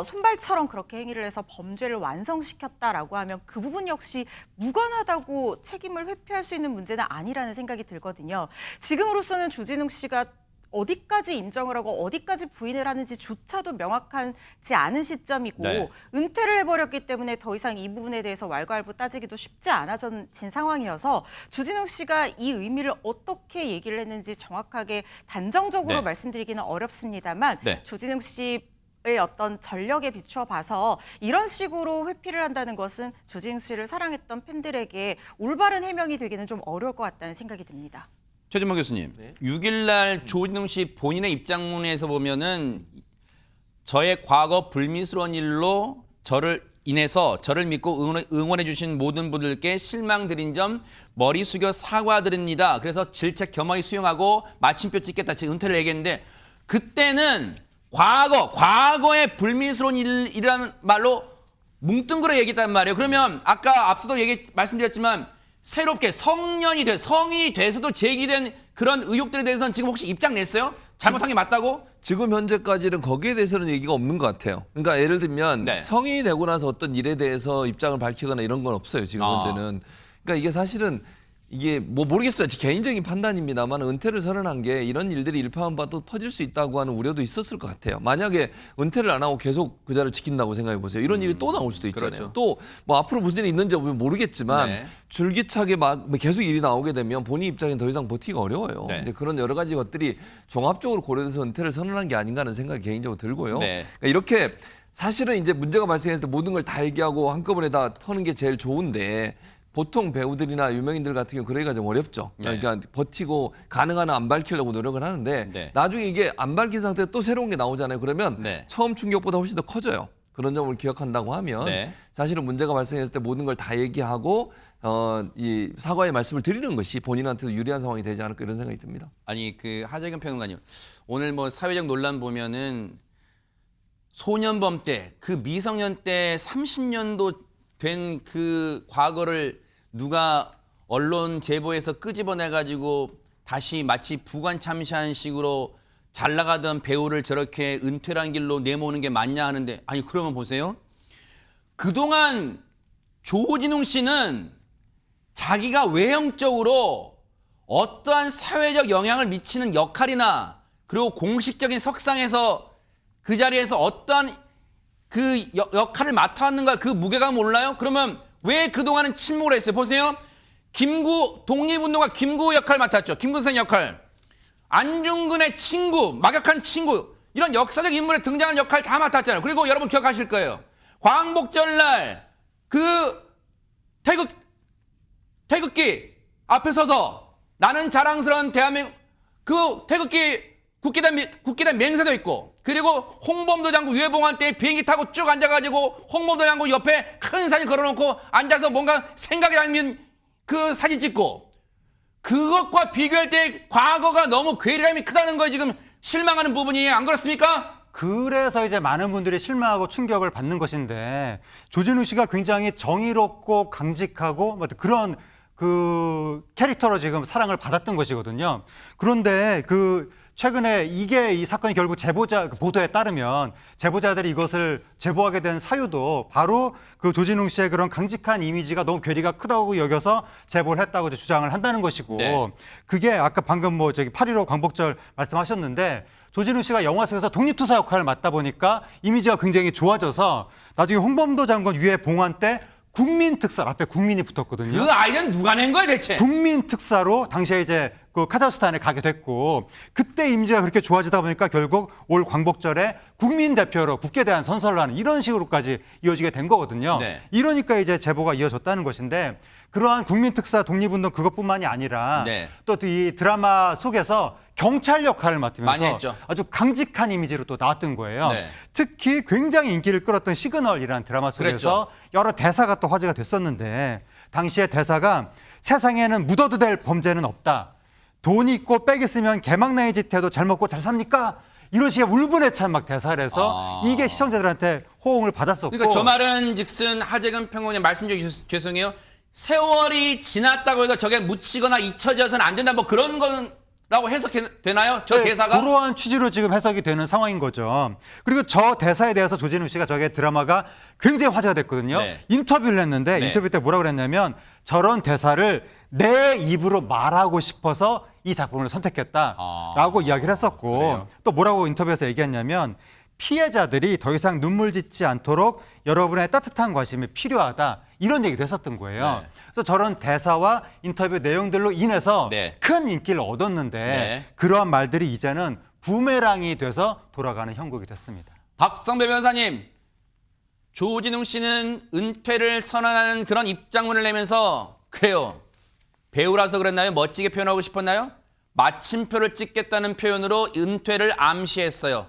손발처럼 그렇게 행위를 해서 범죄를 완성시켰다라고 하면 그 부분 역시 무관하다고 책임을 회피할 수 있는 문제는 아니라는 생각이 들거든요. 지금으로서는 주진웅 씨가 어디까지 인정을 하고 어디까지 부인을 하는지조차도 명확하지 않은 시점이고 네. 은퇴를 해버렸기 때문에 더 이상 이 부분에 대해서 왈가왈부 따지기도 쉽지 않아진 상황이어서 주진우 씨가 이 의미를 어떻게 얘기를 했는지 정확하게 단정적으로 네. 말씀드리기는 어렵습니다만 네. 주진우 씨의 어떤 전력에 비추어 봐서 이런 식으로 회피를 한다는 것은 주진우 씨를 사랑했던 팬들에게 올바른 해명이 되기는 좀 어려울 것 같다는 생각이 듭니다. 최진모 교수님, 6일 날 조진웅 씨 본인의 입장문에서 보면은 저의 과거 불미스러운 일로 인해서 저를 믿고 응원해 주신 모든 분들께 실망드린 점 머리 숙여 사과드립니다. 그래서 질책 겸허히 수용하고 마침표 찍겠다. 지금 은퇴를 얘기했는데 그때는 과거의 불미스러운 일이라는 말로 뭉뚱그려 얘기했단 말이에요. 그러면 아까 앞서도 말씀드렸지만 새롭게 성이 돼서도 제기된 그런 의혹들에 대해서는 지금 혹시 입장 냈어요? 잘못한 게 맞다고? 지금 현재까지는 거기에 대해서는 얘기가 없는 것 같아요. 그러니까 예를 들면 네. 성인이 되고 나서 어떤 일에 대해서 입장을 밝히거나 이런 건 없어요. 지금 현재는. 그러니까 이게 사실은 이게 뭐 모르겠어요. 제 개인적인 판단입니다만 은퇴를 선언한 게 이런 일들이 일파만파도 퍼질 수 있다고 하는 우려도 있었을 것 같아요. 만약에 은퇴를 안 하고 계속 그 자리를 지킨다고 생각해 보세요. 이런 일이 또 나올 수도 있잖아요. 그렇죠. 또 뭐 앞으로 무슨 일이 있는지 모르겠지만 네. 줄기차게 막 계속 일이 나오게 되면 본인 입장에 더 이상 버티기가 어려워요. 네. 이제 그런 여러 가지 것들이 종합적으로 고려돼서 은퇴를 선언한 게 아닌가 하는 생각이 개인적으로 들고요. 네. 그러니까 이렇게 사실은 이제 문제가 발생했을 때 모든 걸 다 얘기하고 한꺼번에 다 터는 게 제일 좋은데 보통 배우들이나 유명인들 같은 경우 그러기가 좀 어렵죠. 네. 그러니까 버티고 가능한 한 안 밝히려고 노력을 하는데 네. 나중에 이게 안 밝힌 상태에 또 새로운 게 나오잖아요. 그러면 네. 처음 충격보다 훨씬 더 커져요. 그런 점을 기억한다고 하면 네. 사실은 문제가 발생했을 때 모든 걸 다 얘기하고 이 사과의 말씀을 드리는 것이 본인한테도 유리한 상황이 되지 않을까 이런 생각이 듭니다. 아니 그 하재경 평론가님 오늘 뭐 사회적 논란 보면은 소년범 때 그 미성년 때 30년도 된 그 과거를 누가 언론 제보에서 끄집어내 가지고 다시 마치 부관 참시한 식으로 잘 나가던 배우를 저렇게 은퇴란 길로 내모는 게 맞냐 하는데 아니 그러면 보세요. 그동안 조진웅 씨는 자기가 외형적으로 어떠한 사회적 영향을 미치는 역할이나 그리고 공식적인 석상에서 그 자리에서 어떠한 그 역할을 맡아왔는가 그 무게감 몰라요? 그러면 왜 그동안은 침묵을 했어요? 보세요. 독립운동가 김구 역할 맡았죠. 김구 선생 역할. 안중근의 친구, 막역한 친구 이런 역사적 인물에 등장한 역할 다 맡았잖아요. 그리고 여러분 기억하실 거예요. 광복절날 그 태극기 앞에 서서 나는 자랑스러운 대한민국 그 태극기 국기단 맹세도 있고 그리고 홍범도 장군 유해봉환 때 비행기 타고 쭉 앉아가지고 홍범도 장군 옆에 큰 사진 걸어놓고 앉아서 뭔가 생각이 담긴 그 사진 찍고 그것과 비교할 때 과거가 너무 괴리감이 크다는 거에 지금 실망하는 부분이 안 그렇습니까? 그래서 이제 많은 분들이 실망하고 충격을 받는 것인데 조진우 씨가 굉장히 정의롭고 강직하고 뭐 그런 그 캐릭터로 지금 사랑을 받았던 것이거든요. 그런데 최근에 이 사건이 결국 보도에 따르면 제보자들이 이것을 제보하게 된 사유도 바로 그 조진웅 씨의 그런 강직한 이미지가 너무 괴리가 크다고 여겨서 제보를 했다고 주장을 한다는 것이고 네. 그게 아까 방금 8.15 광복절 말씀하셨는데 조진웅 씨가 영화 속에서 독립투사 역할을 맡다 보니까 이미지가 굉장히 좋아져서 나중에 홍범도 장군 유해봉환 때 국민특사 앞에 국민이 붙었거든요. 그 아이디어는 누가 낸 거야 대체? 국민특사로 당시에 이제 그 카자흐스탄에 가게 됐고 그때 이미지가 그렇게 좋아지다 보니까 결국 올 광복절에 국민대표로 국회대안 선서를 하는 이런 식으로까지 이어지게 된 거거든요. 네. 이러니까 이제 제보가 이어졌다는 것인데 그러한 국민특사 독립운동 그것뿐만이 아니라 네. 또 이 드라마 속에서 경찰 역할을 많이 맡으면서 했죠. 아주 강직한 이미지로 또 나왔던 거예요. 네. 특히 굉장히 인기를 끌었던 시그널이라는 드라마 속에서 여러 대사가 또 화제가 됐었는데 당시의 대사가 세상에는 묻어도 될 범죄는 없다. 돈 있고 빽 있으면 개망나의 짓 해도 잘 먹고 잘 삽니까? 이런 식의 울분에 찬 막 대사를 해서 이게 시청자들한테 호응을 받았었고 그러니까 저 말은 즉슨 하재근 평론가님 말씀 중에 죄송해요. 세월이 지났다고 해서 저게 묻히거나 잊혀져서는 안 된다 뭐 그런 거라고 해석되나요? 저 네, 대사가? 그러한 취지로 지금 해석이 되는 상황인 거죠. 그리고 저 대사에 대해서 조진우 씨가 저게 드라마가 굉장히 화제가 됐거든요. 네. 인터뷰를 했는데 네. 인터뷰 때 뭐라고 그랬냐면 저런 대사를 내 입으로 말하고 싶어서 이 작품을 선택했다라고 이야기를 했었고 그래요? 또 뭐라고 인터뷰에서 얘기했냐면 피해자들이 더 이상 눈물 짓지 않도록 여러분의 따뜻한 관심이 필요하다. 이런 얘기도 했었던 거예요. 네. 그래서 저런 대사와 인터뷰 내용들로 인해서 네. 큰 인기를 얻었는데 네. 그러한 말들이 이제는 부메랑이 돼서 돌아가는 형국이 됐습니다. 박성배 변호사님, 조진웅 씨는 은퇴를 선언하는 그런 입장문을 내면서 그래요. 배우라서 그랬나요? 멋지게 표현하고 싶었나요? 마침표를 찍겠다는 표현으로 은퇴를 암시했어요.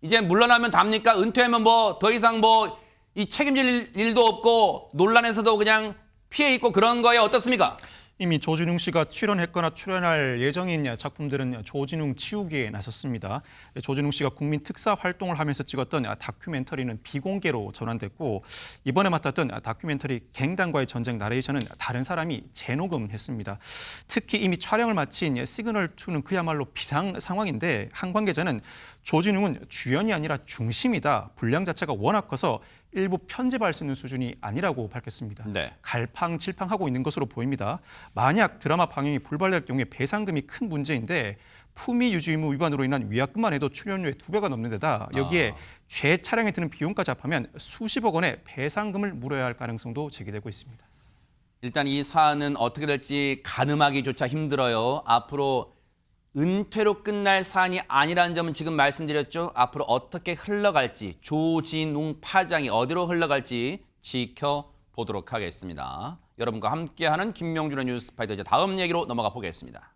이제 물러나면 답니까? 은퇴하면 뭐 더 이상 뭐 이 책임질 일도 없고 논란에서도 그냥 피해 있고 그런 거에 어떻습니까? 이미 조진웅 씨가 출연했거나 출연할 예정인 작품들은 조진웅 치우기에 나섰습니다. 조진웅 씨가 국민 특사 활동을 하면서 찍었던 다큐멘터리는 비공개로 전환됐고 이번에 맡았던 다큐멘터리 갱단과의 전쟁 나레이션은 다른 사람이 재녹음했습니다. 특히 이미 촬영을 마친 시그널2는 그야말로 비상 상황인데 한 관계자는 조진웅은 주연이 아니라 중심이다. 분량 자체가 워낙 커서 일부 편집할 수 있는 수준이 아니라고 밝혔습니다. 네. 갈팡질팡하고 있는 것으로 보입니다. 만약 드라마 방영이 불발될 경우에 배상금이 큰 문제인데 품위 유지 의무 위반으로 인한 위약금만 해도 출연료의 2배가 넘는 데다 여기에 재촬영에 드는 비용까지 합하면 수십억 원의 배상금을 물어야 할 가능성도 제기되고 있습니다. 일단 이 사안은 어떻게 될지 가늠하기조차 힘들어요. 앞으로 은퇴로 끝날 사안이 아니라는 점은 지금 말씀드렸죠. 앞으로 어떻게 흘러갈지, 조진웅 파장이 어디로 흘러갈지 지켜보도록 하겠습니다. 여러분과 함께하는 김명준의 뉴스파이터, 이제 다음 얘기로 넘어가 보겠습니다.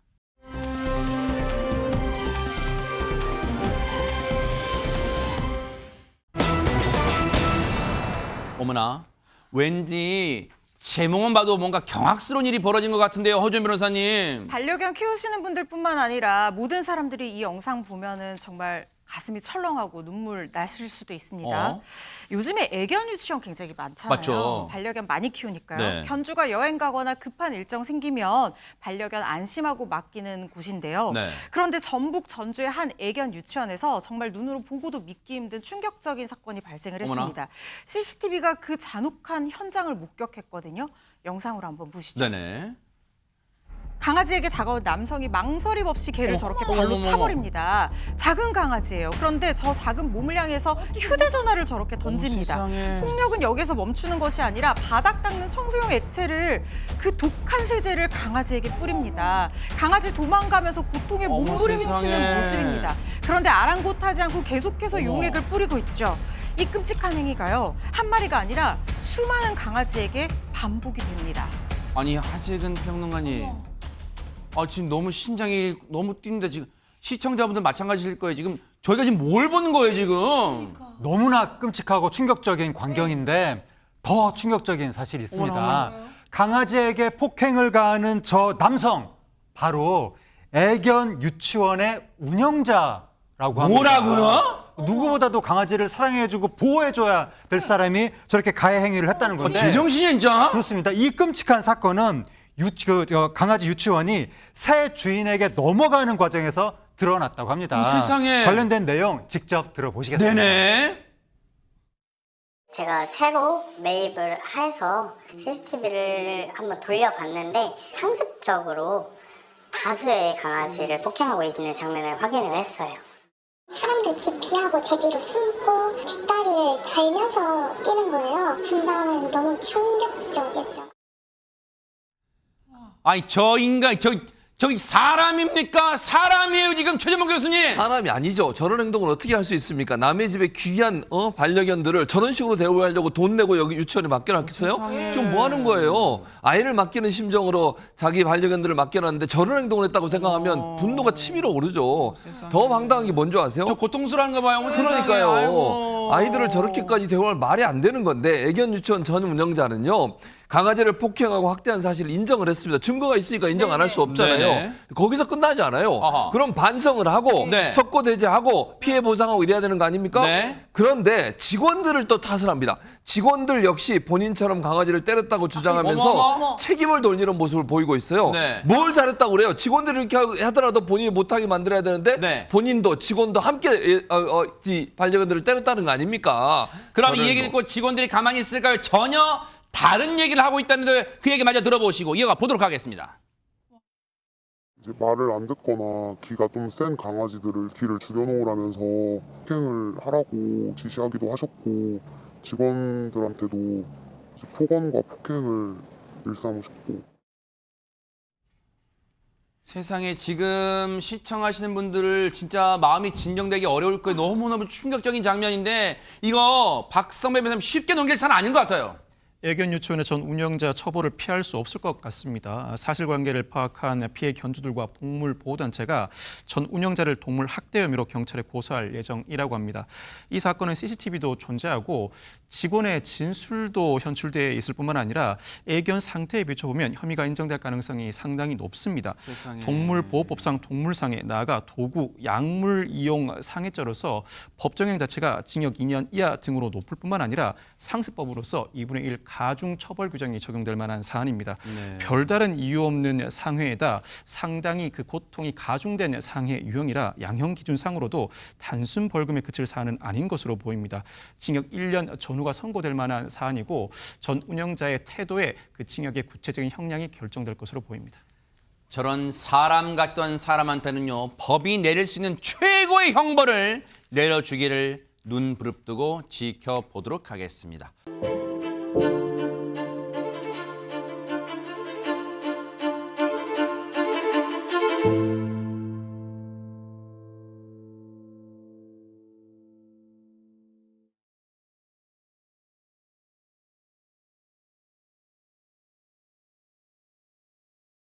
어머나, 왠지 제목만 봐도 뭔가 경악스러운 일이 벌어진 것 같은데요, 허준 변호사님. 반려견 키우시는 분들뿐만 아니라 모든 사람들이 이 영상 보면은 정말 가슴이 철렁하고 눈물 나실 수도 있습니다. 요즘에 애견 유치원 굉장히 많잖아요. 맞죠. 반려견 많이 키우니까요. 네. 견주가 여행 가거나 급한 일정 생기면 반려견 안심하고 맡기는 곳인데요. 네. 그런데 전북 전주의 한 애견 유치원에서 정말 눈으로 보고도 믿기 힘든 충격적인 사건이 발생을 어머나. 했습니다. CCTV가 그 잔혹한 현장을 목격했거든요. 영상으로 한번 보시죠. 네네. 강아지에게 다가온 남성이 망설임 없이 개를 저렇게 발로 어머머머. 차버립니다. 작은 강아지예요. 그런데 저 작은 몸을 향해서 휴대전화를 저렇게 던집니다. 세상에. 폭력은 여기서 멈추는 것이 아니라 바닥 닦는 청소용 액체를 그 독한 세제를 강아지에게 뿌립니다. 강아지 도망가면서 고통에 어머, 몸부림치는 세상에. 모습입니다. 그런데 아랑곳하지 않고 계속해서 어머. 용액을 뿌리고 있죠. 이 끔찍한 행위가요. 한 마리가 아니라 수많은 강아지에게 반복이 됩니다. 아니, 하재근 평론가님. 지금 너무 심장이 너무 뛴다. 지금 시청자분들 마찬가지일 거예요. 지금 저희가 지금 뭘 보는 거예요, 지금? 너무나 끔찍하고 충격적인 광경인데 더 충격적인 사실이 있습니다. 강아지에게 폭행을 가하는 저 남성 바로 애견 유치원의 운영자라고 합니다. 뭐라고요? 누구보다도 강아지를 사랑해주고 보호해줘야 될 사람이 저렇게 가해 행위를 했다는 건데 제정신이 진짜? 그렇습니다. 이 끔찍한 사건은 강아지 유치원이 새 주인에게 넘어가는 과정에서 드러났다고 합니다. 세상에. 관련된 내용 직접 들어보시겠습니다. 네네. 제가 새로 매입을 해서 CCTV를 한번 돌려봤는데 상습적으로 다수의 강아지를 폭행하고 있는 장면을 확인을 했어요. 사람들 집 피하고 제 뒤로 숨고 뒷다리를 잘면서 뛰는 거예요. 그 다음엔 너무 충격적이었죠. 아니, 저 인간, 저기 사람입니까? 사람이에요, 지금 최재봉 교수님. 사람이 아니죠. 저런 행동을 어떻게 할 수 있습니까? 남의 집에 귀한 반려견들을 저런 식으로 대우하려고 돈 내고 여기 유치원에 맡겨놨겠어요? 지금 뭐 하는 거예요? 아이를 맡기는 심정으로 자기 반려견들을 맡겨놨는데 저런 행동을 했다고 생각하면 분노가 치밀어 오르죠. 더 황당한 게 뭔지 아세요? 저 고통스러운가 봐요. 어머, 세상에. 그러니까요. 아이고. 아이들을 저렇게까지 대우할 말이 안 되는 건데 애견 유치원 전 운영자는요. 강아지를 폭행하고 학대한 사실을 인정을 했습니다. 증거가 있으니까 인정 안 할 수 없잖아요. 네네. 거기서 끝나지 않아요. 아하. 그럼 반성을 하고 네. 석고대죄하고 피해 보상하고 이래야 되는 거 아닙니까? 네. 그런데 직원들을 또 탓을 합니다. 직원들 역시 본인처럼 강아지를 때렸다고 주장하면서 어머. 책임을 돌리는 모습을 보이고 있어요. 네. 뭘 잘했다고 그래요? 직원들이 이렇게 하더라도 본인이 못하게 만들어야 되는데 네. 본인도 직원도 함께 반려견들을 때렸다는 거 아닙니까? 그럼 이 저는 얘기 뭐- 듣고 직원들이 가만히 있을까요? 전혀 다른 얘기를 하고 있다는데 그 얘기 마저 들어보시고 이어가 보도록 하겠습니다. 이제 말을 안 듣거나 기가 좀 센 강아지들을 길을 죽여놓으라면서 폭행을 하라고 지시하기도 하셨고 직원들한테도 이제 폭언과 폭행을 일삼으셨고. 세상에 지금 시청하시는 분들을 진짜 마음이 진정되기 어려울 거예요. 너무너무 충격적인 장면인데 이거 박성배 변호사님 쉽게 넘길 사안 아닌 것 같아요. 애견 유치원의 전 운영자 처벌을 피할 수 없을 것 같습니다. 사실관계를 파악한 피해 견주들과 동물보호단체가 전 운영자를 동물 학대 혐의로 경찰에 고소할 예정이라고 합니다. 이 사건은 CCTV도 존재하고 직원의 진술도 현출돼 있을 뿐만 아니라 애견 상태에 비춰보면 혐의가 인정될 가능성이 상당히 높습니다. 세상에. 동물보호법상 동물상해, 나아가 도구, 약물 이용 상해죄로서 법정형 자체가 징역 2년 이하 등으로 높을 뿐만 아니라 상습법으로서 2분의 1 가중 처벌 규정이 적용될 만한 사안입니다. 네. 별다른 이유 없는 상해에다 상당히 그 고통이 가중된 상해 유형이라 양형 기준상으로도 단순 벌금에 그칠 사안은 아닌 것으로 보입니다. 징역 1년 전후가 선고될 만한 사안이고 전 운영자의 태도에 그 징역의 구체적인 형량이 결정될 것으로 보입니다. 저런 사람 같지도 않은 사람한테는요, 법이 내릴 수 있는 최고의 형벌을 내려주기를 눈 부릅뜨고 지켜보도록 하겠습니다.